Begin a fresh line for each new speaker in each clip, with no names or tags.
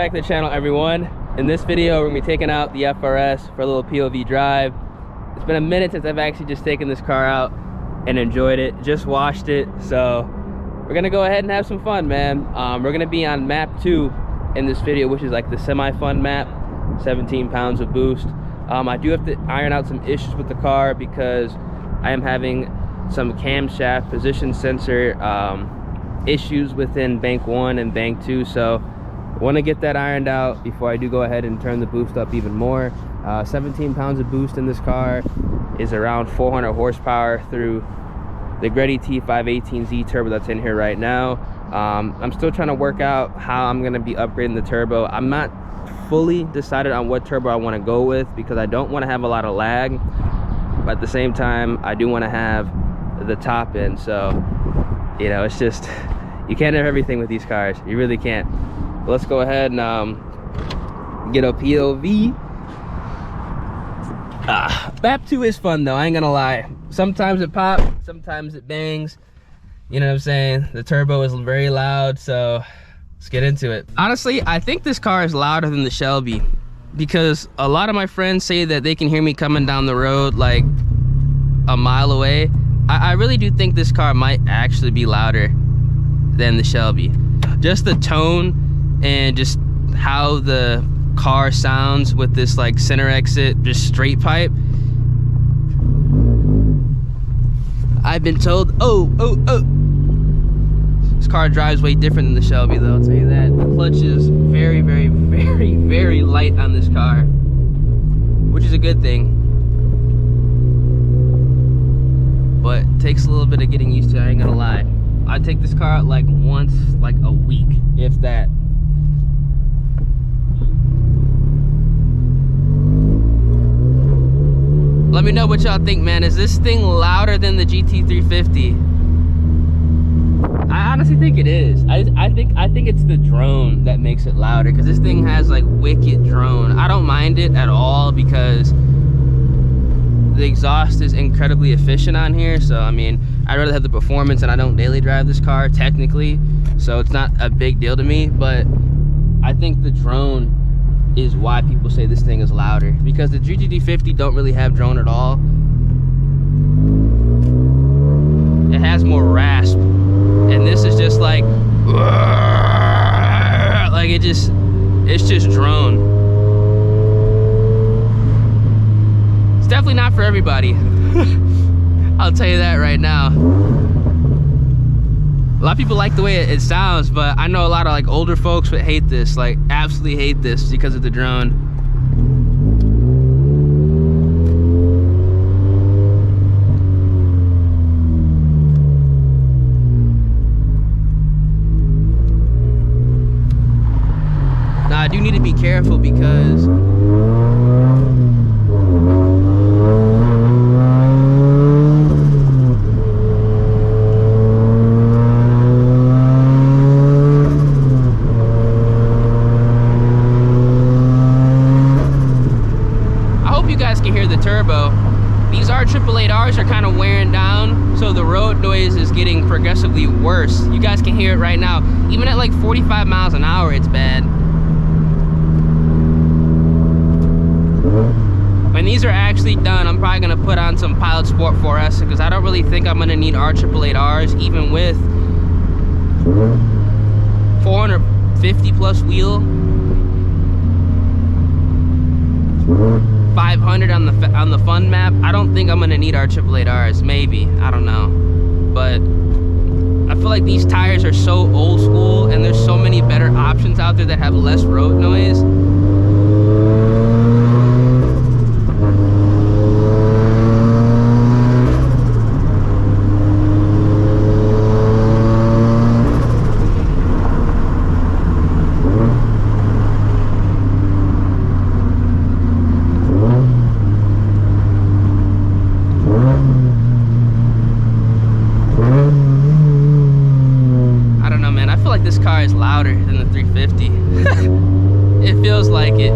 back to the channel, everyone. In this video, we're gonna be taking out the FRS for a little POV drive. It's been a minute since I've actually just taken this car out and enjoyed it. Just washed it, so we're gonna go ahead and have some fun, man. We're gonna be on map 2 in this video, which is like the semi-fun map, 17 pounds of boost. I do have to iron out some issues with the car because I am having some camshaft position sensor issues within bank 1 and bank 2, so I want to get that ironed out before I do go ahead and turn the boost up even more. 17 pounds of boost in this car is around 400 horsepower through the Greddy T518Z turbo that's in here right now. I'm still trying to work out how I'm going to be upgrading the turbo. I'm not fully decided on what turbo I want to go with because I don't want to have a lot of lag, but at the same time I do want to have the top end. So you know, it's just, you can't have everything with these cars, you really can't. But let's go ahead and get a POV. Map 2 is fun though, I ain't gonna lie. Sometimes it pops, sometimes it bangs, you know what I'm saying? The turbo is very loud, so let's get into it. Honestly, I think this car is louder than the Shelby because a lot of my friends say that they can hear me coming down the road like a mile away. I really do think this car might actually be louder than the Shelby. Just the tone and just how the car sounds with this like center exit, just straight pipe. I've been told, this car drives way different than the Shelby though, I'll tell you that. The clutch is very, very, very, very light on this car, which is a good thing. But it takes a little bit of getting used to, I ain't gonna lie. I take this car out like once, like a week, if that. Let me know what y'all think, man. Is this thing louder than the GT350? I honestly think it is. I think it's the drone that makes it louder, because this thing has like wicked drone. I don't mind it at all because the exhaust is incredibly efficient on here. So I mean, I'd rather have the performance, and I don't daily drive this car technically, so it's not a big deal to me. But I think the drone is why people say this thing is louder, because the GT350 don't really have drone at all. It has more rasp, and this is just like it's just drone. It's definitely not for everybody. I'll tell you that right now. A lot of people like the way it sounds, but I know a lot of like older folks would hate this, like absolutely hate this because of the drone. Now I do need to be careful because these R888Rs are kind of wearing down, so the road noise is getting progressively worse. You guys can hear it right now. Even at like 45 miles an hour, it's bad. When these are actually done, I'm probably gonna put on some Pilot Sport 4S because I don't really think I'm gonna need R888Rs, even with 450 plus wheel. 500 on the fun map. I don't think I'm gonna need R888Rs. Maybe, I don't know, but I feel like these tires are so old school, and there's so many better options out there that have less road noise. This car is louder than the 350. It feels like it.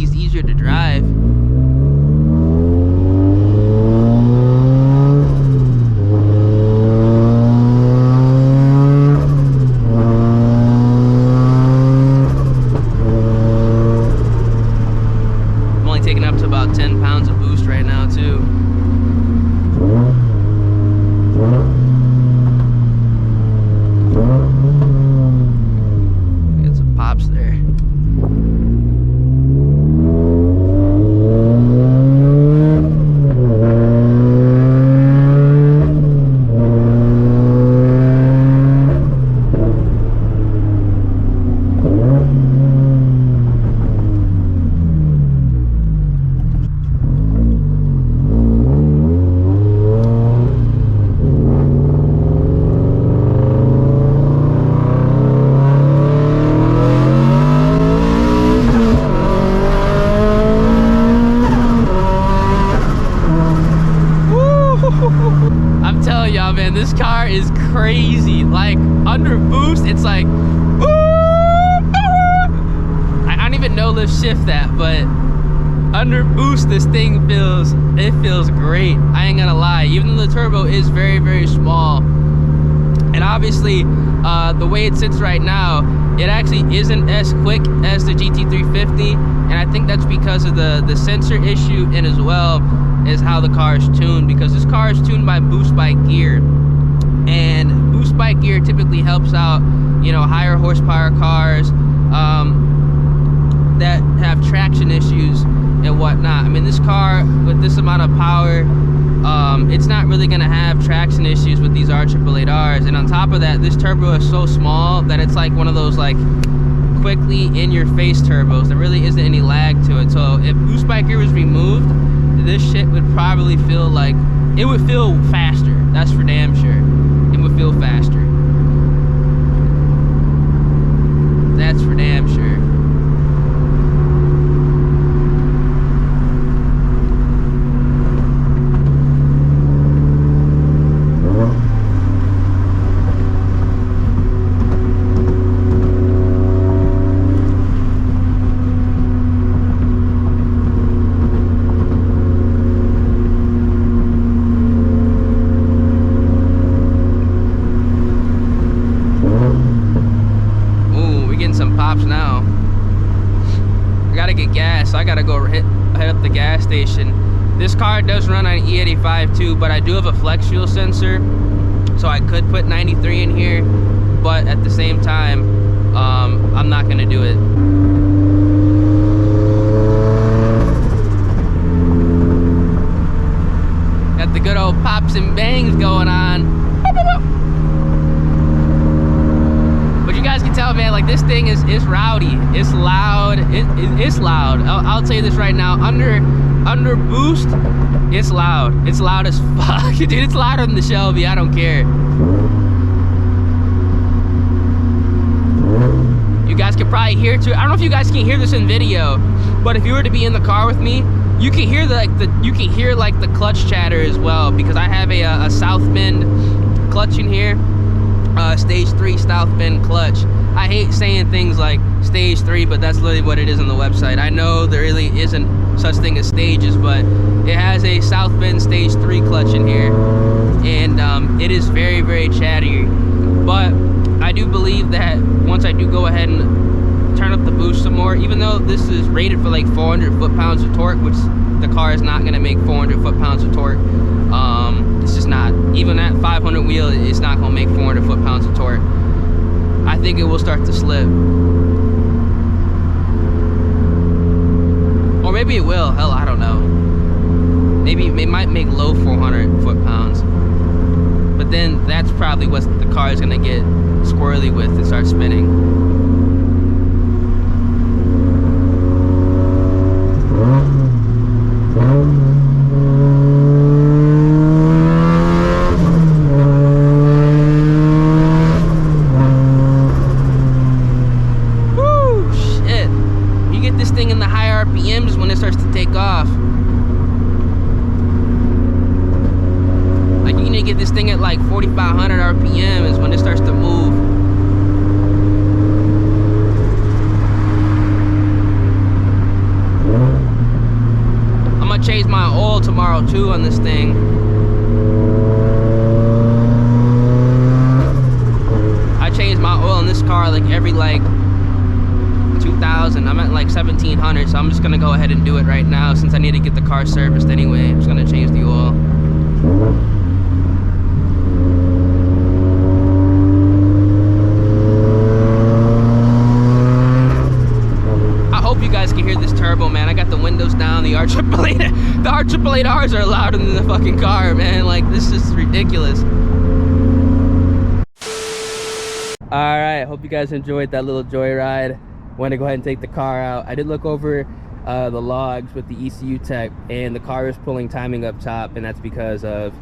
these easier to drive. I'm only taking up to about 10 pounds of boost right now too. Get some pops there. I'm telling y'all, man, this car is crazy. Like, under boost, it's like, I don't even know lift shift that, but under boost, this thing feels great. I ain't gonna lie, even though the turbo is very, very small. And obviously, the way it sits right now, it actually isn't as quick as the GT350. And I think that's because of the sensor issue, and as well is how the car is tuned, because this car is tuned by boost by gear, and boost by gear typically helps out, you know, higher horsepower cars that have traction issues and whatnot. I mean, this car with this amount of power, it's not really gonna have traction issues with these R888Rs. And on top of that, this turbo is so small that it's like one of those like quickly in your face turbos. There really isn't any lag to it. So if boost by gear was removed, this shit would probably feel like, it would feel faster. That's for damn sure. It would feel faster. That's for damn sure. Now I gotta get gas, so I gotta go head up the gas station. This car does run on E85 too, but I do have a flex fuel sensor, so I could put 93 in here, but at the same time, I'm not gonna do it. Got the good old pops and bangs going on. But you guys can tell, man, like, this thing is rowdy. It's loud. It's loud. I'll tell you this right now. Under boost, it's loud. It's loud as fuck. Dude, it's louder than the Shelby. I don't care. You guys can probably hear too. I don't know if you guys can hear this in video, but if you were to be in the car with me, you can hear the clutch chatter as well, because I have a south bend clutch in here. Stage 3 south bend clutch. I hate saying things like stage 3, but that's literally what it is on the website. I know there really isn't such thing as stages, but it has a south bend stage 3 clutch in here, and it is very, very chatty. But I do believe that once I do go ahead and turn up the boost some more, even though this is rated for like 400 foot-pounds of torque, which the car is not going to make 400 foot-pounds of torque. It's just not. Even at 500 wheel, it's not going to make 400 foot-pounds of torque. I think it will start to slip. Or maybe it will. Hell, I don't know. Maybe it might make low 400 foot-pounds. But then that's probably what the car is going to get squirrely with and start spinning. Get this thing at like 4,500 RPM is when it starts to move. change my oil tomorrow too on this thing. I change my oil in this car like every like 2,000. I'm at like 1,700, so I'm just gonna go ahead and do it right now since I need to get the car serviced anyway. I'm just gonna change the oil. I hope you guys can hear this turbo, man. I got the windows down. The R888Rs are louder than the fucking car, man. Like, this is ridiculous. All right, hope you guys enjoyed that little joyride. Want to go ahead and take the car out. I did look over the logs with the ECU tech, and the car is pulling timing up top, and that's because of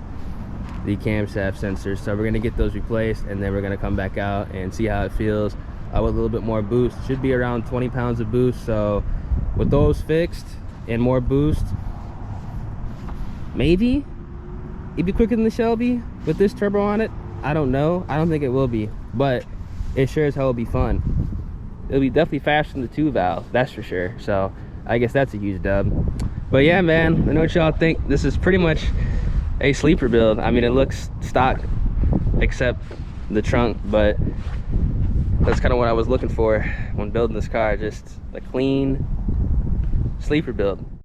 the camshaft sensors. So we're gonna get those replaced, and then we're gonna come back out and see how it feels with a little bit more boost. Should be around 20 pounds of boost. So with those fixed and more boost, maybe it'd be quicker than the Shelby with this turbo on it. I don't know. I don't think it will be, but it sure as hell will be fun. It'll be definitely faster than the 2 valve, that's for sure. So I guess that's a huge dub. But yeah, man, I know what y'all think. This is pretty much a sleeper build. I mean, it looks stock except the trunk, but that's kind of what I was looking for when building this car. Just a clean sleeper build.